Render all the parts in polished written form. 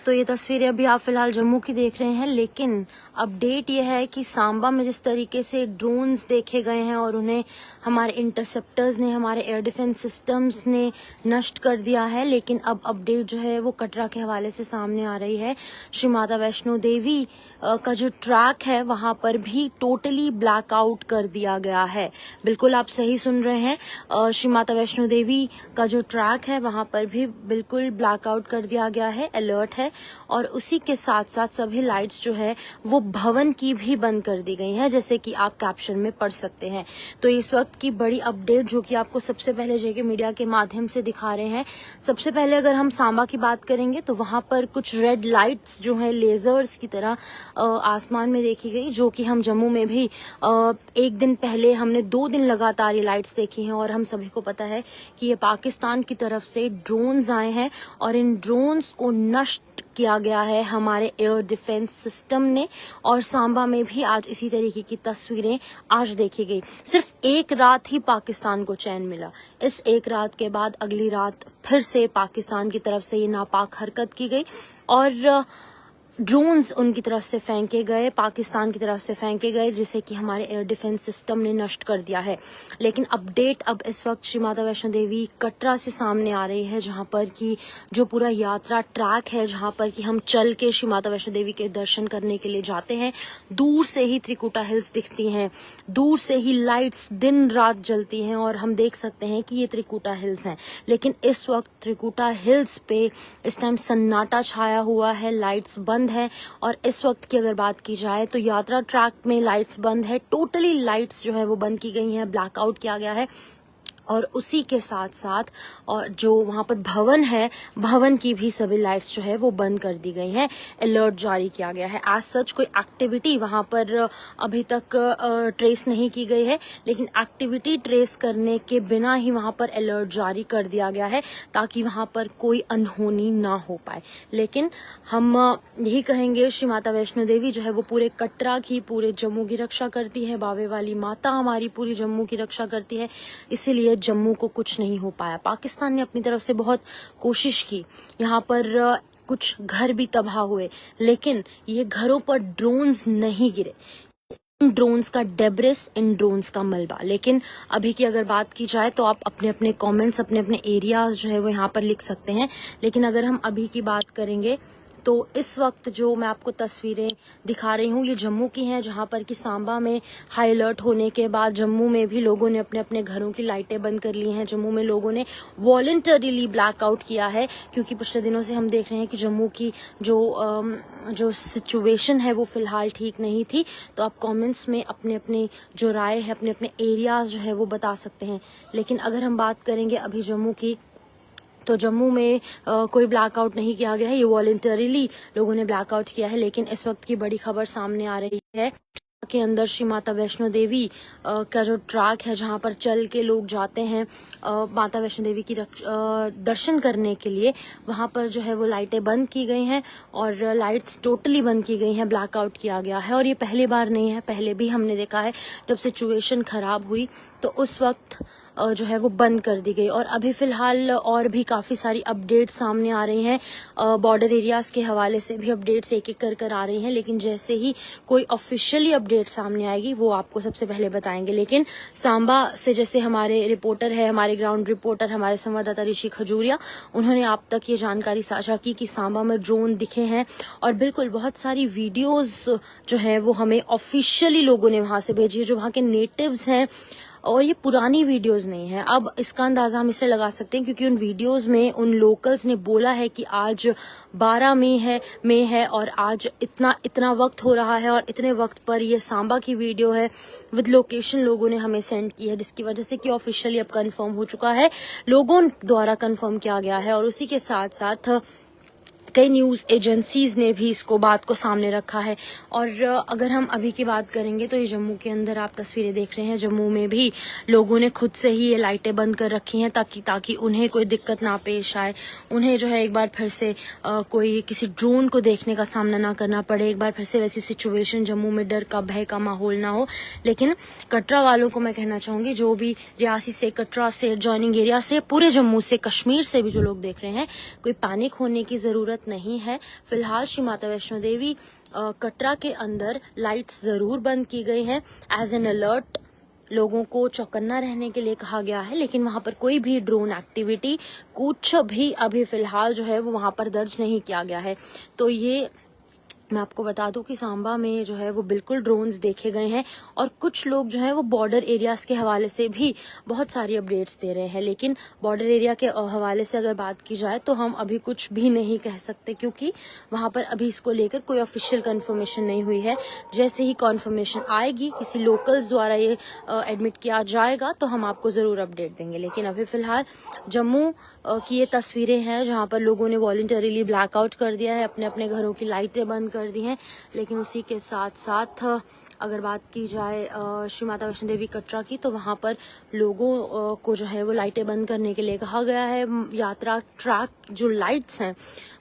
तो ये तस्वीरें अभी आप फिलहाल जम्मू की देख रहे हैं, लेकिन अपडेट ये है कि सांबा में जिस तरीके से ड्रोन्स देखे गए हैं और उन्हें हमारे इंटरसेप्टर्स ने, हमारे एयर डिफेंस सिस्टम्स ने नष्ट कर दिया है, लेकिन अब अपडेट जो है वो कटरा के हवाले से सामने आ रही है। श्री माता वैष्णो देवी का जो ट्रैक है वहां पर भी टोटली ब्लैकआउट कर दिया गया है। बिल्कुल आप सही सुन रहे हैं, श्री माता वैष्णो देवी का जो ट्रैक है वहां पर भी बिल्कुल ब्लैकआउट कर दिया गया है, अलर्ट है। और उसी के साथ साथ सभी लाइट्स जो है वो भवन की भी बंद कर दी गई हैं, जैसे कि आप कैप्शन में पढ़ सकते हैं। तो इस वक्त की बड़ी अपडेट जो कि आपको सबसे पहले जेके मीडिया के माध्यम से दिखा रहे हैं। सबसे पहले अगर हम सांबा की बात करेंगे तो वहां पर कुछ रेड लाइट्स जो है लेजर्स की तरह आसमान में देखी गई, जो कि हम जम्मू में भी एक दिन पहले हमने 2 दिन लगातार ये लाइट्स देखी हैं। और हम सभी को पता है कि ये पाकिस्तान की तरफ से ड्रोन्स आए हैं और इन ड्रोन्स को नष्ट किया गया है हमारे एयर डिफेंस सिस्टम ने। और सांबा में भी आज इसी तरीके की तस्वीरें आज देखी गई। सिर्फ एक रात ही पाकिस्तान को चैन मिला। इस एक रात के बाद अगली रात फिर से पाकिस्तान की तरफ से ये नापाक हरकत की गई और ड्रोन्स उनकी तरफ से फेंके गए, पाकिस्तान की तरफ से फेंके गए, जिसे कि हमारे एयर डिफेंस सिस्टम ने नष्ट कर दिया है। लेकिन अपडेट अब इस वक्त श्री माता वैष्णो देवी कटरा से सामने आ रही है, जहां पर कि जो पूरा यात्रा ट्रैक है, जहां पर कि हम चल के श्री माता वैष्णो देवी के दर्शन करने के लिए जाते हैं। दूर से ही त्रिकुटा हिल्स दिखती हैं, दूर से ही लाइट्स दिन रात जलती हैं और हम देख सकते हैं कि ये त्रिकुटा हिल्स हैं। लेकिन इस वक्त त्रिकुटा हिल्स पे इस टाइम सन्नाटा छाया हुआ है, लाइट्स बंद है। और इस वक्त की अगर बात की जाए तो यात्रा ट्रैक में लाइट्स बंद है, टोटली लाइट्स जो है वो बंद की गई हैं, ब्लैकआउट किया गया है। और उसी के साथ साथ और जो वहां पर भवन है, भवन की भी सभी लाइट्स जो है वो बंद कर दी गई हैं, अलर्ट जारी किया गया है। एज सच कोई एक्टिविटी वहां पर अभी तक ट्रेस नहीं की गई है, लेकिन एक्टिविटी ट्रेस करने के बिना ही वहां पर अलर्ट जारी कर दिया गया है ताकि वहां पर कोई अनहोनी ना हो पाए। लेकिन हम यही कहेंगे, श्री माता वैष्णो देवी जो है वो पूरे कटरा की, पूरे जम्मू की रक्षा करती है। बावे वाली माता हमारी पूरी जम्मू की रक्षा करती है, इसीलिए जम्मू को कुछ नहीं हो पाया। पाकिस्तान ने अपनी तरफ से बहुत कोशिश की, यहाँ पर कुछ घर भी तबाह हुए, लेकिन ये घरों पर ड्रोन्स नहीं गिरे। इन ड्रोन्स का डेब्रिस, इन ड्रोन्स का मलबा। लेकिन अभी की अगर बात की जाए तो आप अपने अपने कमेंट्स, अपने अपने एरियाज जो है वो यहाँ पर लिख सकते हैं। लेकिन अगर हम अभी की बात करेंगे तो इस वक्त जो मैं आपको तस्वीरें दिखा रही हूँ ये जम्मू की हैं, जहां पर कि सांबा में हाई अलर्ट होने के बाद जम्मू में भी लोगों ने अपने अपने घरों की लाइटें बंद कर ली हैं। जम्मू में लोगों ने वॉलंटरीली ब्लैकआउट किया है, क्योंकि पिछले दिनों से हम देख रहे हैं कि जम्मू की जो सिचुएशन है वो फिलहाल ठीक नहीं थी। तो आप कमेंट्स में अपने अपने जो राय है, अपने अपने एरियाज जो है वो बता सकते हैं। लेकिन अगर हम बात करेंगे अभी जम्मू की, तो जम्मू में कोई ब्लैकआउट नहीं किया गया है, ये वॉलंटरीली लोगों ने ब्लैकआउट किया है। लेकिन इस वक्त की बड़ी खबर सामने आ रही है के अंदर श्री माता वैष्णो देवी का जो ट्रैक है, जहां पर चल के लोग जाते हैं माता वैष्णो देवी की दर्शन करने के लिए, वहां पर जो है वो लाइटें बंद की गई हैं और लाइट्स टोटली बंद की गई हैं, ब्लैकआउट किया गया है। और ये पहली बार नहीं है, पहले भी हमने देखा है जब सिचुएशन खराब हुई तो उस वक्त जो है वो बंद कर दी गई। और अभी फिलहाल और भी काफी सारी अपडेट्स सामने आ रही हैं, बॉर्डर एरियाज के हवाले से भी अपडेट्स एक एक कर आ रही हैं। लेकिन जैसे ही कोई ऑफिशियली अपडेट सामने आएगी वो आपको सबसे पहले बताएंगे। लेकिन सांबा से जैसे हमारे रिपोर्टर है, हमारे ग्राउंड रिपोर्टर, हमारे संवाददाता ऋषि खजूरिया, उन्होंने आप तक ये जानकारी साझा की कि सांबा में ड्रोन दिखे हैं। और बिल्कुल बहुत सारी वीडियोज जो है वो हमें ऑफिशियली लोगों ने वहां से भेजी है, जो वहां के नेटिव्स हैं। और ये पुरानी वीडियोस नहीं है। अब इसका अंदाजा हम इससे लगा सकते हैं क्योंकि उन वीडियोस में उन लोकल्स ने बोला है कि आज 12 मई है और आज इतना वक्त हो रहा है और इतने वक्त पर ये सांबा की वीडियो है विद लोकेशन लोगों ने हमें सेंड की है, जिसकी वजह से कि ऑफिशियली अब कंफर्म हो चुका है, लोगों द्वारा कंफर्म किया गया है। और उसी के साथ साथ कई न्यूज एजेंसीज ने भी इसको बात को सामने रखा है। और अगर हम अभी की बात करेंगे तो ये जम्मू के अंदर आप तस्वीरें देख रहे हैं, जम्मू में भी लोगों ने खुद से ही ये लाइटें बंद कर रखी हैं ताकि उन्हें कोई दिक्कत ना पेश आए, उन्हें जो है एक बार फिर से कोई किसी ड्रोन को देखने का सामना ना करना पड़े, एक बार फिर से वैसी सिचुएशन जम्मू में डर का, भय का माहौल ना हो। लेकिन कटरा वालों को मैं कहना चाहूंगी, जो भी रियासी से, कटरा से, जॉइनिंग एरिया से, पूरे जम्मू से, कश्मीर से भी जो लोग देख रहे हैं, कोई पैनिक होने की जरूरत ज़रूरत नहीं है। फिलहाल श्री माता वैष्णो देवी कटरा के अंदर लाइट्स ज़रूर बंद की गई हैं एज एन अलर्ट, लोगों को चौकन्ना रहने के लिए कहा गया है, लेकिन वहां पर कोई भी ड्रोन एक्टिविटी कुछ भी अभी फिलहाल जो है वो वहां पर दर्ज नहीं किया गया है। तो ये मैं आपको बता दूं कि सांबा में जो है वो बिल्कुल ड्रोन्स देखे गए हैं और कुछ लोग जो है वो बॉर्डर एरियाज के हवाले से भी बहुत सारी अपडेट्स दे रहे हैं, लेकिन बॉर्डर एरिया के हवाले से अगर बात की जाए तो हम अभी कुछ भी नहीं कह सकते, क्योंकि वहां पर अभी इसको लेकर कोई ऑफिशियल कंफर्मेशन नहीं हुई है। जैसे ही कंफर्मेशन आएगी, किसी लोकल्स द्वारा ये एडमिट किया जाएगा तो हम आपको जरूर अपडेट देंगे। लेकिन अभी फिलहाल जम्मू की ये तस्वीरें हैं जहां पर लोगों ने वॉलंटरीली ब्लैकआउट कर दिया है, अपने अपने घरों की लाइटें बंद कर दी हैं। लेकिन उसी के साथ साथ अगर बात की जाए श्री माता वैष्णो देवी कटरा की, तो वहां पर लोगों को जो है वो लाइटें बंद करने के लिए कहा गया है। यात्रा ट्रैक जो लाइट्स हैं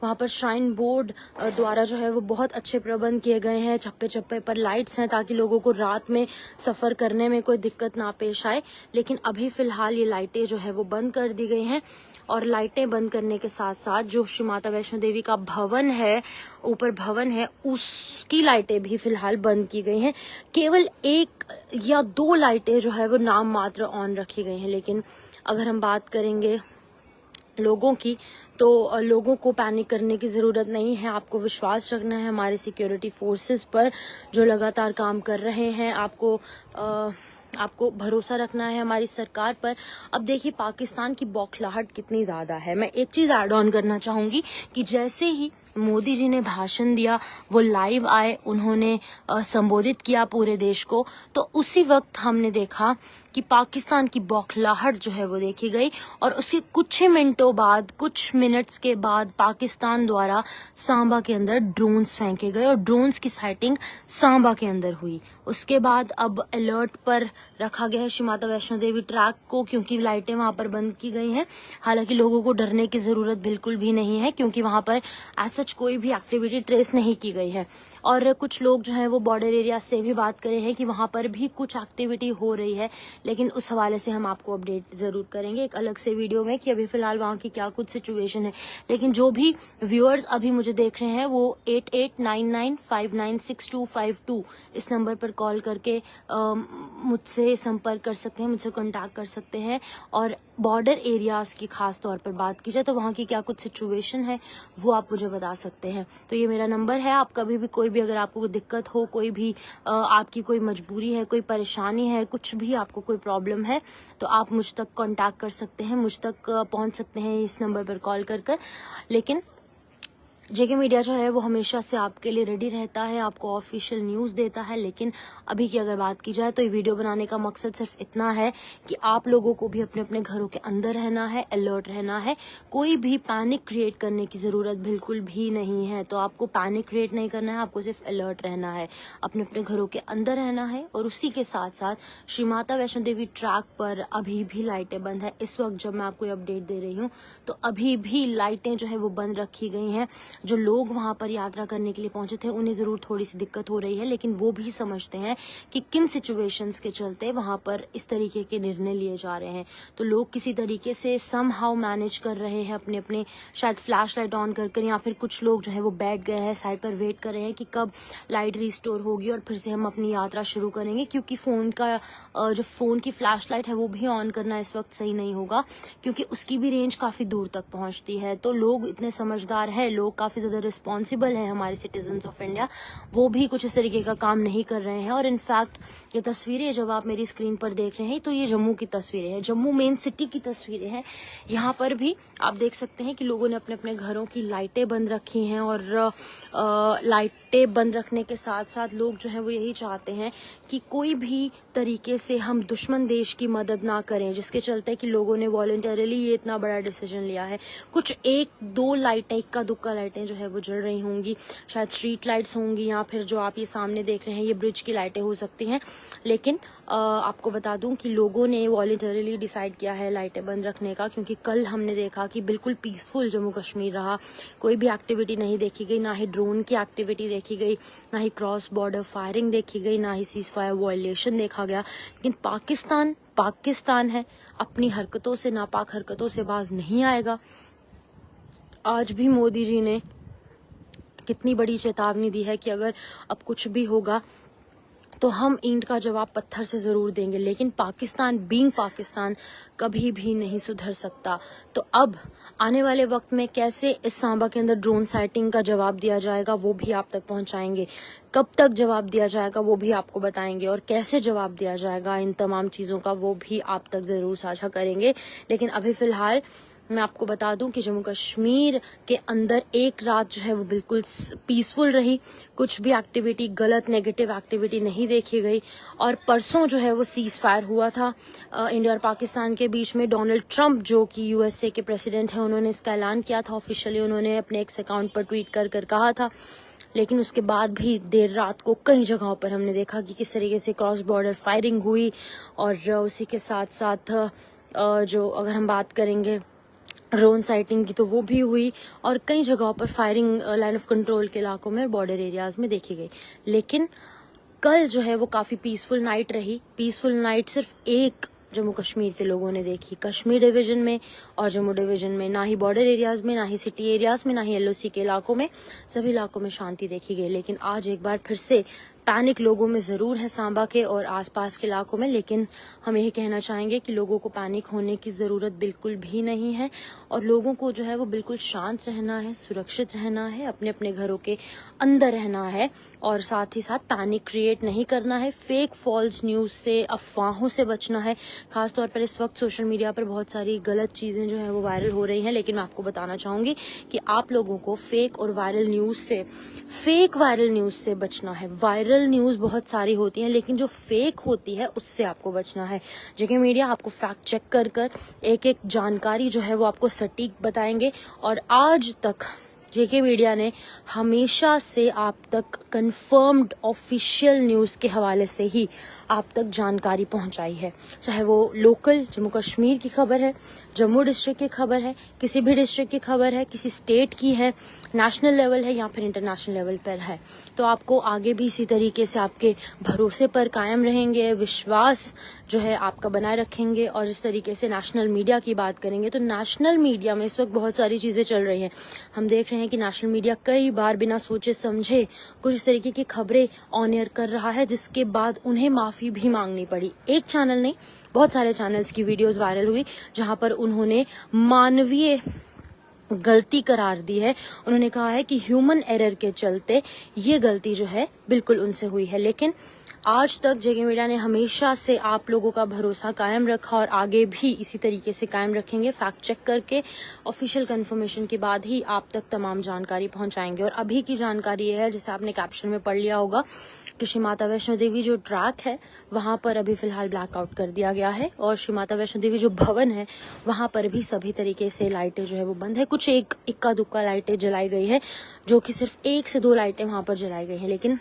वहां पर श्राइन बोर्ड द्वारा जो है वो बहुत अच्छे प्रबंध किए गए हैं। चप्पे चप्पे पर लाइट्स हैं ताकि लोगों को रात में सफर करने में कोई दिक्कत ना पेश आए। लेकिन अभी फिलहाल ये लाइटें जो है वो बंद कर दी गई हैं और लाइटें बंद करने के साथ साथ जो श्री माता वैष्णो देवी का भवन है, ऊपर भवन है, उसकी लाइटें भी फिलहाल बंद की गई हैं। केवल 1 या 2 लाइटें जो है वो नाम मात्र ऑन रखी गई हैं। लेकिन अगर हम बात करेंगे लोगों की, तो लोगों को पैनिक करने की ज़रूरत नहीं है। आपको विश्वास रखना है हमारे सिक्योरिटी फोर्सेस पर जो लगातार काम कर रहे हैं। आपको भरोसा रखना है हमारी सरकार पर। अब देखिए पाकिस्तान की बौखलाहट कितनी ज़्यादा है। मैं एक चीज़ ऐड ऑन करना चाहूँगी कि जैसे ही मोदी जी ने भाषण दिया, वो लाइव आए, उन्होंने संबोधित किया पूरे देश को, तो उसी वक्त हमने देखा कि पाकिस्तान की बौखलाहट जो है वो देखी गई और उसके कुछ ही मिनटों बाद, कुछ मिनट्स के बाद पाकिस्तान द्वारा सांबा के अंदर ड्रोन्स फेंके गए और ड्रोन्स की साइटिंग सांबा के अंदर हुई। उसके बाद अब अलर्ट पर रखा गया है श्री माता वैष्णो देवी ट्रैक को, क्योंकि लाइटें वहां पर बंद की गई हैं। हालांकि लोगों को डरने की जरूरत बिल्कुल भी नहीं है, क्योंकि वहां पर ऐसा कोई भी एक्टिविटी ट्रेस नहीं की गई है। और कुछ लोग जो है वो बॉर्डर एरिया से भी बात कर रहे हैं कि वहां पर भी कुछ एक्टिविटी हो रही है, लेकिन उस हवाले से हम आपको अपडेट जरूर करेंगे एक अलग से वीडियो में कि अभी फिलहाल वहां की क्या कुछ सिचुएशन है। लेकिन जो भी व्यूअर्स अभी मुझे देख रहे हैं वो 8899596252 इस नंबर पर कॉल करके मुझसे संपर्क कर सकते हैं, मुझसे कॉन्टैक्ट कर सकते हैं। और बॉर्डर एरियाज की खास तौर पर बात की जाए तो वहाँ की क्या कुछ सिचुएशन है वो आप मुझे बता सकते हैं। तो ये मेरा नंबर है, आप कभी भी कोई भी अगर आपको कोई दिक्कत हो, कोई भी आपकी कोई मजबूरी है, कोई परेशानी है, कुछ भी आपको कोई प्रॉब्लम है, तो आप मुझ तक कांटेक्ट कर सकते हैं, मुझ तक पहुंच सकते हैं इस नंबर पर कॉल कर। लेकिन जेके मीडिया जो है वो हमेशा से आपके लिए रेडी रहता है, आपको ऑफिशियल न्यूज़ देता है। लेकिन अभी की अगर बात की जाए तो ये वीडियो बनाने का मकसद सिर्फ इतना है कि आप लोगों को भी अपने अपने घरों के अंदर रहना है, अलर्ट रहना है। कोई भी पैनिक क्रिएट करने की ज़रूरत बिल्कुल भी नहीं है। तो आपको पैनिक क्रिएट नहीं करना है, आपको सिर्फ अलर्ट रहना है, अपने अपने घरों के अंदर रहना है। और उसी के साथ साथ श्री माता वैष्णो देवी ट्रैक पर अभी भी लाइटें बंद है। इस वक्त जब मैं आपको अपडेट दे रही हूँ तो अभी भी लाइटें जो है वो बंद रखी गई हैं। जो लोग वहां पर यात्रा करने के लिए पहुंचे थे उन्हें जरूर थोड़ी सी दिक्कत हो रही है, लेकिन वो भी समझते हैं कि किन सिचुएशंस के चलते वहां पर इस तरीके के निर्णय लिए जा रहे हैं। तो लोग किसी तरीके से समहाउ मैनेज कर रहे हैं, अपने अपने शायद फ्लैश लाइट ऑन कर या फिर कुछ लोग जो है वो बैठ गए हैं साइड पर, वेट कर रहे हैं कि कब लाइट रिस्टोर होगी और फिर से हम अपनी यात्रा शुरू करेंगे। क्योंकि फोन का जो फोन की फ्लैश लाइट है वो भी ऑन करना इस वक्त सही नहीं होगा, क्योंकि उसकी भी रेंज काफी दूर तक पहुंचती है। तो लोग इतने समझदार है, लोग काफी ज्यादा रिस्पॉन्सिबल है, हमारे सिटीजन्स ऑफ इंडिया, वो भी कुछ इस तरीके का काम नहीं कर रहे हैं। और इनफैक्ट ये तस्वीरें जब आप मेरी स्क्रीन पर देख रहे हैं तो ये जम्मू की तस्वीरें हैं, जम्मू मेन सिटी की तस्वीरें हैं। यहाँ पर भी आप देख सकते हैं कि लोगों ने अपने अपने घरों की लाइटें बंद रखी हैं और लाइटें बंद रखने के साथ साथ लोग जो है वो यही चाहते हैं कि कोई भी तरीके से हम दुश्मन देश की मदद ना करें, जिसके चलते कि लोगों ने वॉलंटरीली ये इतना बड़ा डिसीजन लिया है। कुछ 1-2 लाइटें, इक्का दुक्का लाइटें जो है वो जल रही होंगी, शायद स्ट्रीट लाइट्स होंगी या फिर जो आप ये सामने देख रहे हैं ये ब्रिज की लाइटें हो सकती हैं। लेकिन आपको बता दूं कि लोगों ने वॉलंटरीली डिसाइड किया है लाइटें बंद रखने का, क्योंकि कल हमने देखा कि बिल्कुल पीसफुल जम्मू कश्मीर रहा, कोई भी एक्टिविटी नहीं देखी गई, ना ही ड्रोन की एक्टिविटी देखी गई, ना ही क्रॉस बॉर्डर फायरिंग देखी गई, ना ही सीज फायर वायलेशन देखा गया। लेकिन पाकिस्तान है, अपनी हरकतों से, नापाक हरकतों से बाज नहीं आएगा। आज भी मोदी जी ने कितनी बड़ी चेतावनी दी है कि अगर अब कुछ भी होगा तो हम ईंट का जवाब पत्थर से ज़रूर देंगे, लेकिन पाकिस्तान बीइंग पाकिस्तान कभी भी नहीं सुधर सकता। तो अब आने वाले वक्त में कैसे इस सांबा के अंदर ड्रोन साइटिंग का जवाब दिया जाएगा वो भी आप तक पहुंचाएंगे, कब तक जवाब दिया जाएगा वो भी आपको बताएंगे, और कैसे जवाब दिया जाएगा इन तमाम चीज़ों का वो भी आप तक ज़रूर साझा करेंगे। लेकिन अभी फ़िलहाल मैं आपको बता दूं कि जम्मू कश्मीर के अंदर एक रात जो है वो बिल्कुल पीसफुल रही, कुछ भी एक्टिविटी, गलत नेगेटिव एक्टिविटी नहीं देखी गई। और परसों जो है वो सीज फायर हुआ था इंडिया और पाकिस्तान के बीच में। डोनाल्ड ट्रंप जो कि यूएसए के प्रेसिडेंट हैं, उन्होंने इसका ऐलान किया था ऑफिशियली, उन्होंने अपने एक्स अकाउंट पर ट्वीट कर कहा था। लेकिन उसके बाद भी देर रात को कई जगहों पर हमने देखा कि किस तरीके से क्रॉस बॉर्डर फायरिंग हुई, और उसी के साथ साथ जो अगर हम बात करेंगे ड्रोन साइटिंग की तो वो भी हुई, और कई जगहों पर फायरिंग लाइन ऑफ कंट्रोल के इलाकों में और बॉर्डर एरियाज में देखी गई। लेकिन कल जो है वो काफ़ी पीसफुल नाइट रही। पीसफुल नाइट सिर्फ एक जम्मू कश्मीर के लोगों ने देखी, कश्मीर डिवीजन में और जम्मू डिवीजन में। ना ही बॉर्डर एरियाज में, ना ही सिटी एरियाज में, ना ही एलओसी के इलाकों में, सभी इलाकों में शांति देखी गई। लेकिन आज एक बार फिर से पैनिक लोगों में ज़रूर है सांबा के और आसपास के इलाकों में। लेकिन हम यही कहना चाहेंगे कि लोगों को पैनिक होने की ज़रूरत बिल्कुल भी नहीं है, और लोगों को जो है वो बिल्कुल शांत रहना है, सुरक्षित रहना है, अपने अपने घरों के अंदर रहना है, और साथ ही साथ पैनिक क्रिएट नहीं करना है। फेक फॉल्स न्यूज़ से, अफवाहों से बचना है। खासतौर पर इस वक्त सोशल मीडिया पर बहुत सारी गलत चीज़ें जो है वो वायरल हो रही हैं, लेकिन मैं आपको बताना चाहूँगी कि आप लोगों को फेक और वायरल न्यूज़ से, फेक वायरल न्यूज़ से बचना है। वायरल न्यूज़ बहुत सारी होती हैं, लेकिन जो फेक होती है उससे आपको बचना है। जेके मीडिया आपको फैक्ट चेक कर एक एक जानकारी जो है वो आपको सटीक बताएंगे, और आज तक जेके मीडिया ने हमेशा से आप तक कंफर्म्ड ऑफिशियल न्यूज़ के हवाले से ही आप तक जानकारी पहुंचाई है। चाहे वो लोकल जम्मू कश्मीर की खबर है, जम्मू डिस्ट्रिक्ट की खबर है, किसी भी डिस्ट्रिक्ट की खबर है, किसी स्टेट की है, नेशनल लेवल है या फिर इंटरनेशनल लेवल पर है, तो आपको आगे भी इसी तरीके से आपके भरोसे पर कायम रहेंगे, विश्वास जो है आपका बनाए रखेंगे। और जिस तरीके से नेशनल मीडिया की बात करेंगे तो नेशनल मीडिया में इस वक्त बहुत सारी चीज़ें चल रही हैं। हम देख रहे हैं कि नेशनल मीडिया कई बार बिना सोचे समझे कुछ इस तरीके की खबरें ऑन एयर कर रहा है, जिसके बाद उन्हें माफ़ी भी मांगनी पड़ी। एक चैनल नहीं, बहुत सारे चैनल्स की वीडियोस वायरल हुई जहां पर उन्होंने मानवीय गलती करार दी है। उन्होंने कहा है कि ह्यूमन एरर के चलते ये गलती जो है बिल्कुल उनसे हुई है। लेकिन आज तक जेके मीडिया ने हमेशा से आप लोगों का भरोसा कायम रखा, और आगे भी इसी तरीके से कायम रखेंगे। फैक्ट चेक करके ऑफिशियल कंफर्मेशन के बाद ही आप तक तमाम जानकारी पहुंचाएंगे। और अभी की जानकारी ये है, जिसे आपने कैप्शन में पढ़ लिया होगा, कि श्री माता वैष्णो देवी जो ट्रैक है वहां पर अभी फिलहाल ब्लैकआउट कर दिया गया है, और श्री माता वैष्णो देवी जो भवन है वहां पर भी सभी तरीके से लाइटें जो है वो बंद है। कुछ एक इक्का दुक्का लाइटें जलाई गई है, जो कि सिर्फ 1 से 2 लाइटें वहां पर जलाई गई हैं। लेकिन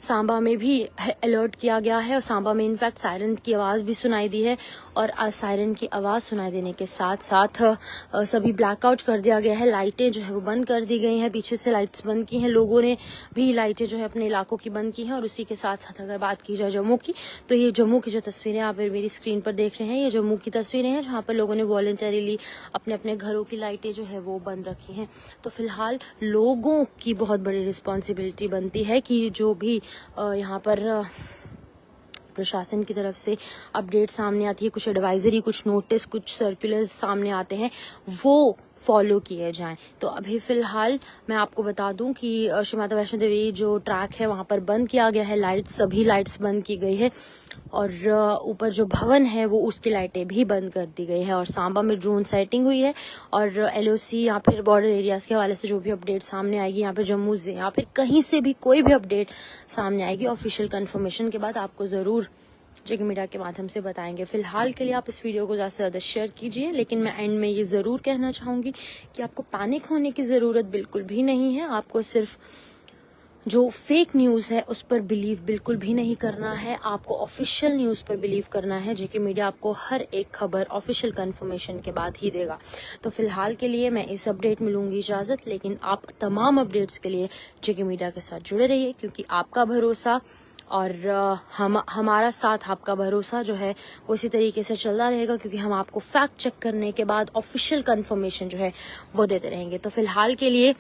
सांबा में भी अलर्ट किया गया है, और सांबा में इनफैक्ट सायरन की आवाज़ भी सुनाई दी है, और सायरन की आवाज़ सुनाई देने के साथ साथ सभी ब्लैकआउट कर दिया गया है। लाइटें जो है वो बंद कर दी गई हैं, पीछे से लाइट्स बंद की हैं, लोगों ने भी लाइटें जो है अपने इलाकों की बंद की हैं। और उसी के साथ साथ अगर बात की जाए जम्मू की, तो ये जम्मू की जो तस्वीरें आप मेरी स्क्रीन पर देख रहे हैं, ये जम्मू की तस्वीरें हैं, जहाँ पर लोगों ने वॉलंटरीली अपने अपने घरों की लाइटें जो है वो बंद रखी हैं। तो फिलहाल लोगों की बहुत बड़ी रिस्पॉन्सिबिलिटी बनती है कि जो भी यहाँ पर प्रशासन की तरफ से अपडेट सामने आती है, कुछ एडवाइजरी, कुछ नोटिस, कुछ सर्कुलर्स सामने आते हैं, वो फॉलो किए जाएं। तो अभी फिलहाल मैं आपको बता दूं कि श्री माता वैष्णो देवी जो ट्रैक है वहां पर बंद किया गया है, लाइट्स, सभी लाइट्स बंद की गई है, और ऊपर जो भवन है वो उसकी लाइटें भी बंद कर दी गई हैं। और सांबा में ड्रोन साइटिंग हुई है, और एलओसी या फिर बॉर्डर एरियाज के हवाले से जो भी अपडेट सामने आएगी, यहाँ पे जम्मू से या फिर कहीं से भी कोई भी अपडेट सामने आएगी, ऑफिशियल कंफर्मेशन के बाद आपको ज़रूर जेके मीडिया के माध्यम से बताएंगे। फिलहाल के लिए आप इस वीडियो को ज़्यादा से ज़्यादा शेयर कीजिए, लेकिन मैं एंड में ये ज़रूर कहना चाहूँगी कि आपको पैनिक होने की ज़रूरत बिल्कुल भी नहीं है। आपको सिर्फ जो फेक न्यूज़ है उस पर बिलीव बिल्कुल भी नहीं करना है, आपको ऑफिशियल न्यूज़ पर बिलीव करना है। जेके मीडिया आपको हर एक खबर ऑफिशियल कंफर्मेशन के बाद ही देगा। तो फिलहाल के लिए मैं इस अपडेट में लूँगी इजाज़त, लेकिन आप तमाम अपडेट्स के लिए जेके मीडिया के साथ जुड़े रहिए, क्योंकि आपका भरोसा और हमारा साथ, आपका भरोसा जो है वो इसी तरीके से चलता रहेगा, क्योंकि हम आपको फैक्ट चेक करने के बाद ऑफिशियल कंफर्मेशन जो है वो देते रहेंगे। तो फिलहाल के लिए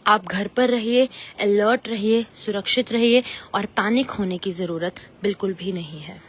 आप घर पर रहिए, अलर्ट रहिए, सुरक्षित रहिए और पैनिक होने की ज़रूरत बिल्कुल भी नहीं है।